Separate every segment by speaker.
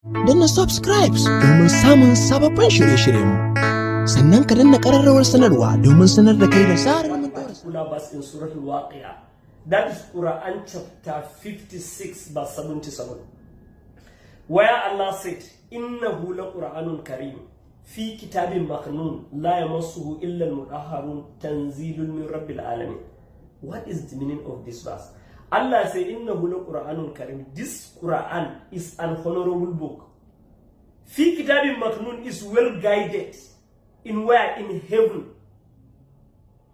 Speaker 1: danna subscribe domin samun sababbin shirye-shiryenmu. Sannan ka danna ƙararrawar sanarwa domin sanar da kai da zarar mun
Speaker 2: particular verse in Surah Al-Waqi'ah. That is Quran chapter 56 verse 77. Where Allah said, Innahu la Quranun Kareem fi kitabin maknun la yamassuhu illa al-mutahharun tanzilun min rabbil alamin. What is the meaning of this verse? Allah said, Innahu la Quranun Kareem. This Quran is an honorable book. Fi kitabin maknun is well guided. In where? In heaven.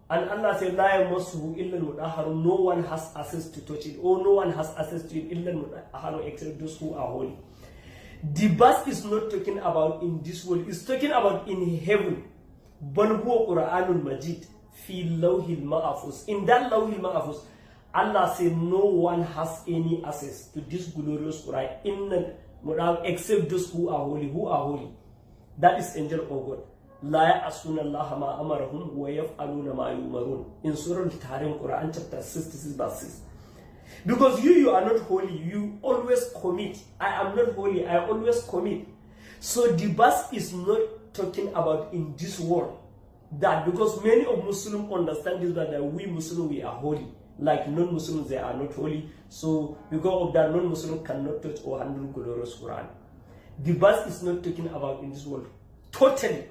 Speaker 2: And Allah said, La yamassuhu illa al-mutahharun. No one has access to touch it, or no one has access to it illa al-mutahharun except those who are holy. The verse is not talking about in this world, it's talking about in heaven. Bal huwa Quranul Majid fi lawhil mahfuz. In that lawhil mahfuz, Allah said no one has any access to this glorious Quran except those who are holy. Who are holy? That is angel of God. La ya'asuna Allah ma amarahum wa yaf'aluna ma yumarun. In Surah Al-Tahrim, Quran chapter 66 verse 6. Because you are not holy, you always commit. I am not holy, I always commit. So the verse is not talking about in this world. That because many of Muslims understand this, that we Muslims, we are holy. Like non-Muslims, they are not holy. So because of that, non-Muslims cannot touch or handle glorious Quran. The verse is not talking about in this world. Totally.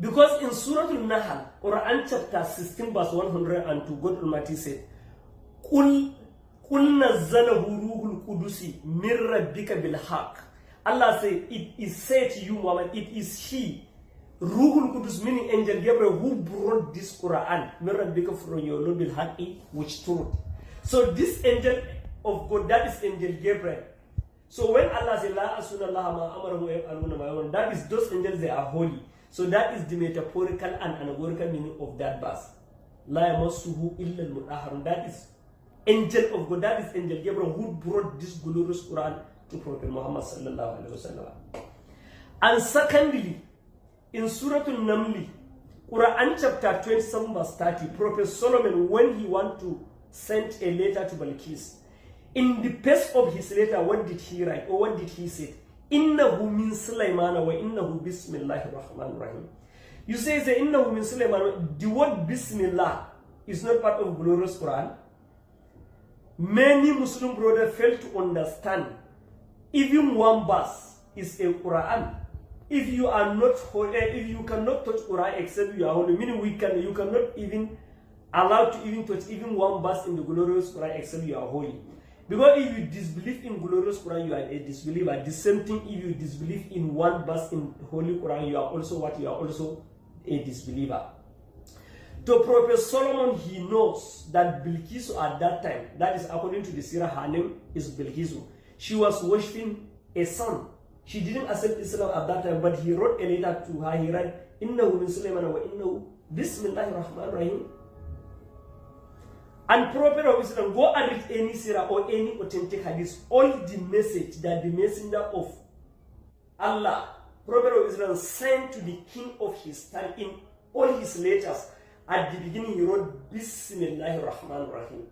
Speaker 2: Because in Surah Al-Nahl, Quran chapter 16 verse 102, God Almighty said, Qul nazzalahu ruhul qudusi min rabbika bil haqq. Allah said, it is said to you, Muhammad, it is he, Ruhul Qudus, meaning angel Gabriel, who brought this Quran, min rabbika, from your Lord bil haqqi, which truth. So this angel of God, that is angel Gabriel. So when Allah says, La asuna Allah ma amarahu wa yaf'aluna ma yu'marun, that is those angels, they are holy. So that is the metaphorical and allegorical meaning of that verse. La yamassuhu illa al-mutahharun. That is angel of God, that is angel Gabriel, who brought this glorious Quran to Prophet Muhammad sallallahu alaihi wasallam. And secondly, in Surah Al-Naml, Quran chapter 27 verse 30, Prophet Solomon, when he want to send a letter to Balkis, in the page of his letter, what did he write, or what did he say? Innahu min Sulaymana wa innahu bismillahir rahmanir rahim. You say innahu min Sulaymana. The word Bismillah is not part of glorious Quran. Many Muslim brothers fail to understand. Even one verse is a Quran. If you are not holy, if you cannot touch Quran except you are holy, meaning you cannot even allow to even touch even one verse in the glorious Quran except you are holy. Because if you disbelieve in glorious Quran, you are a disbeliever. The same thing if you disbelieve in one verse in Holy Quran, you are also what? You are also a disbeliever. To Prophet Solomon, he knows that Bilkisu at that time, that is according to the Sirah, her name is Bilkisu. She was worshipping a son. She didn't accept Islam at that time, but he wrote a letter to her. He wrote, Innahu min Sulaiman wa innahu bismillahir rahmanir rahim. And Prophet of Islam, go and read any Sirah or any authentic hadith, all the message that the messenger of Allah, Prophet of Islam, sent to the king of his time in all his letters. At the beginning, he wrote Bismillahir Rahmanir Rahim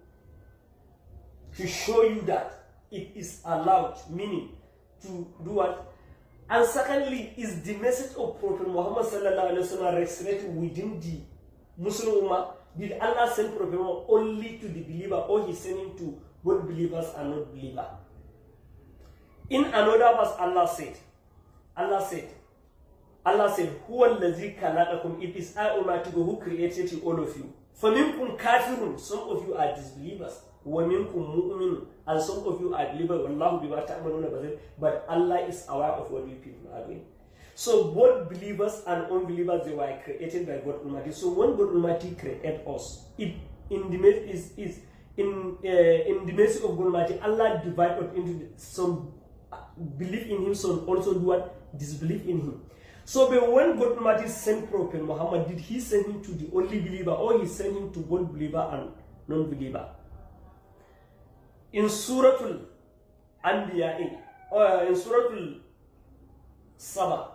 Speaker 2: to show you that it is allowed, meaning to do what? And secondly, is the message of Prophet Muhammad sallallahu alaihi wasallam resonated within the Muslim Ummah? Did Allah send Prophet Muhammad only to the believer, or he sent him to both believers and not believers? In another verse, Allah said, Huwa allazi khalaqakum. It is I, Almighty God, who created you, all of you. Faminkum kafirun, some of you are disbelievers. Wa minkum mu'minun, and some of you are believers. Wallahu bima ta'maluna basir. But Allah is aware of what you people are doing. So both believers and unbelievers, they were created by God Almighty. So when God Almighty created us, in the mercy of God Almighty, Allah divided into some believe in Him, some also do what? Disbelieve in Him. So but when God Almighty sent Prophet Muhammad, did He send him to the only believer, or He sent him to both believer and non-believer? In Surah Al-Anbiya, in Surah Al-Saba,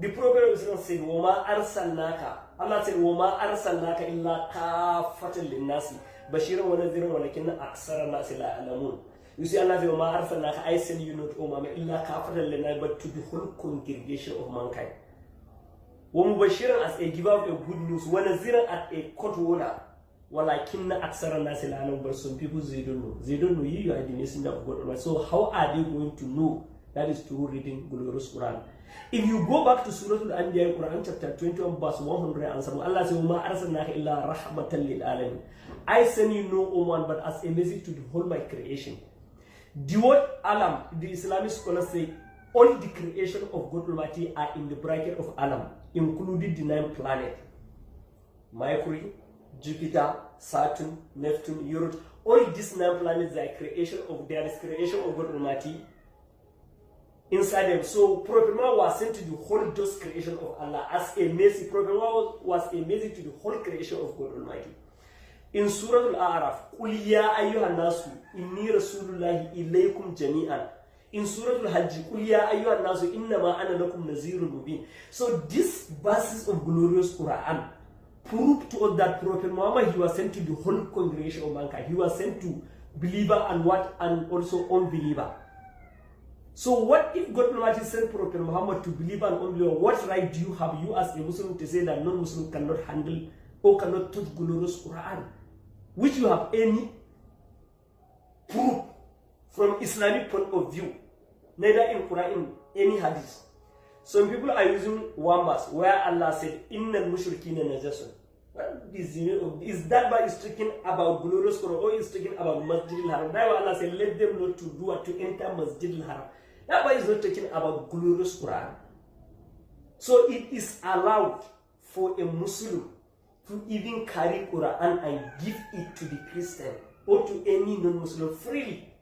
Speaker 2: the Prophet of Islam said, Wama arsalnaka. Allah said, Wama arsalnaka illa kafatan linnasi. Bashiran wa nadhiran walakinna aksara nasi la ya'lamun. You see, Allah says, "Ma arsalnaka," I send you not, O Muhammad, illa kafatan lin-nas, but to the whole congregation of mankind. Wa mubashiran, as a giver of a good news, wa naziran, as a court warner. Walakinna aksara nasi la ya'lamun, but some people they don't know. They don't know you are the messenger of God. So how are they going to know? That is through reading glorious Quran. If you go back to Surah Al-Anbiya, Quran chapter 21, verse 107, Allah says, "Ma arsalnaka illa rahmatan lil alamin." I send you no one but as a message to the whole my creation. The word alam, the Islamic scholars say, all the creation of God Almighty are in the bracket of alam, including the 9 planets. Mercury, Jupiter, Saturn, Neptune, Uranus, all these 9 planets are creation of God Almighty inside them. So Prophet Muhammad was sent to the whole those creation of Allah as a message. Prophet Muhammad was a message to the whole creation of God Almighty. In Surah Al-A'raf, "Qul ya ayyuhan nasu inni rasulullahi ilaykum jami'an." In Surah Al-Hajj, "Qul ya ayyuhan nasu innama ana lakum nazirun mubin." So these verses of glorious Quran prove to us that Prophet Muhammad, he was sent to the whole congregation of mankind. He was sent to believer and also unbeliever. So what if God Almighty sent Prophet Muhammad to believer and unbeliever? What right do you have, you as a Muslim, to say that non-Muslim cannot handle or cannot touch glorious Quran? Which you have any proof from Islamic point of view, neither in Quran, in any hadith. Some people are using one verse where Allah said, "Innal mushrikina najasun." Is that why it's talking about glorious Quran, or is talking about Masjid al-Haram? That's why Allah said, "Let them not to do or to enter Masjid al-Haram." That why it's not talking about glorious Quran. So it is allowed for a Muslim to even carry Quran and give it to the Christian or to any non-Muslim freely.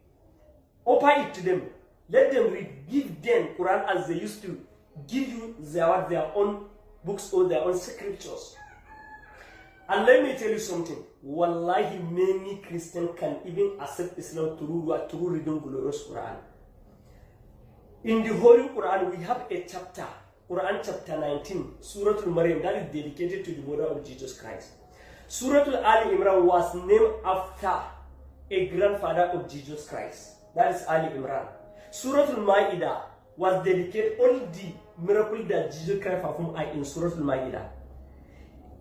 Speaker 2: Offer it to them. Let them read. Give them Quran as they used to give you their own books or their own scriptures. And let me tell you something. Wallahi, many Christians can even accept Islam through reading glorious Quran. In the Holy Quran, we have a chapter, Quran chapter 19, Surah Al-Maryam, that is dedicated to the mother of Jesus Christ. Surah Al-Ali Imran was named after a grandfather of Jesus Christ. That is Ali Imran. Surah Al-Ma'idah was dedicated, all the miracles that Jesus Christ performed are in Surah Al-Ma'idah.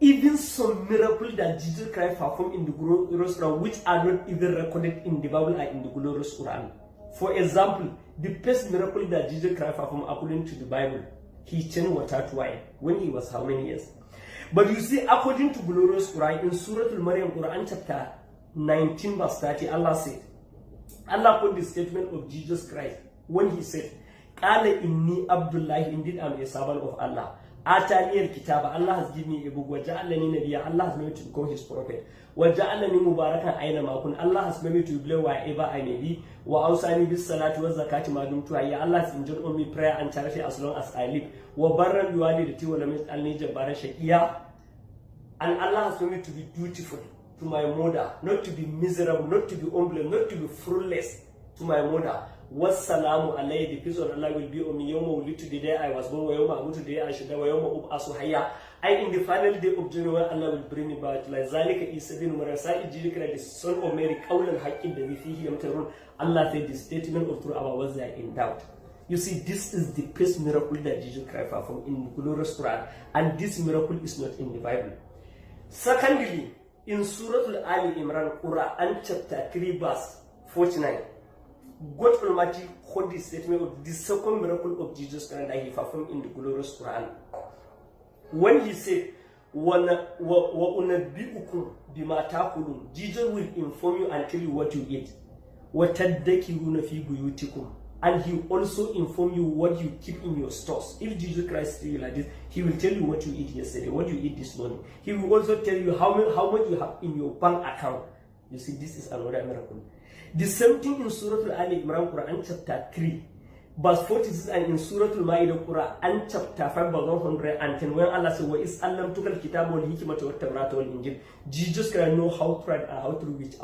Speaker 2: Even some miracles that Jesus Christ performed in the glorious Quran, which are not even recorded in the Bible, are in the glorious Quran. For example, the first miracle that Jesus Christ performed according to the Bible, he changed water to wine when he was how many years? But you see, according to glorious Quran, in Surah Al-Maryam, Quran chapter 19 verse 30, Allah said, Allah put the statement of Jesus Christ when he said, "Qala inni Abdullah," indeed I'm a servant of Allah. "Atani al-kitaba," Allah has given me a book. "Wa ja'alani nabiyya," Allah has made me to become his prophet. "Wa ja'alani mubarakan aina ma kun," Allah has made me to be wherever I may be. "Wa awsani bis salati wa zakati ma dumtu hayya," Allah has enjoined on me prayer and charity as long as I live. "Wa barran bi walidati wa lam yaj'alni jabbaran shaqiya," and Allah has made me to be dutiful to my mother, not to be miserable, not to be humble, not to be fruitless to my mother. "Wassalamu alayhi," the peace of Allah will be on me. Yawma wulidtu, the day I was born. Wa yawma amutu, the day I should die. Wa yawma ub'asu hayya, and in the final day of January, Allah will bring me back to life. "Zalika Isa bin Maryam," the son of Mary, qawl al-haqqi alladhi fihi yamtarun. Allah said the statement of truth about what they are in doubt. You see, this is the first miracle that Jesus Christ performed in the glorious Quran, and this miracle is not in the Bible. Secondly, in Surah Al-Ali Imran, Quran chapter 3 verse 49, God Almighty hold the statement of the second miracle of Jesus Christ that he performed in the glorious Quran. When he said, "Wa unabbi'ukum bima ta'kulun," Jesus will inform you and tell you what you eat. "Wa tadakiruna fi buyutikum," and he will also inform you what you keep in your stores. If Jesus Christ tell you like this, he will tell you what you eat yesterday, what you eat this morning. He will also tell you how much you have in your bank account. You see, this is another miracle. The same thing in Surah Al-Ali Imran, Quran chapter 3, verse 46, and in Surah Al-Ma'idah, Quran chapter 5, verse 110, when Allah says, "Wa is allamtuka al-kitaba wal hikmata wat tawrata wal injil," Jesus Christ know how to write and how to reach out.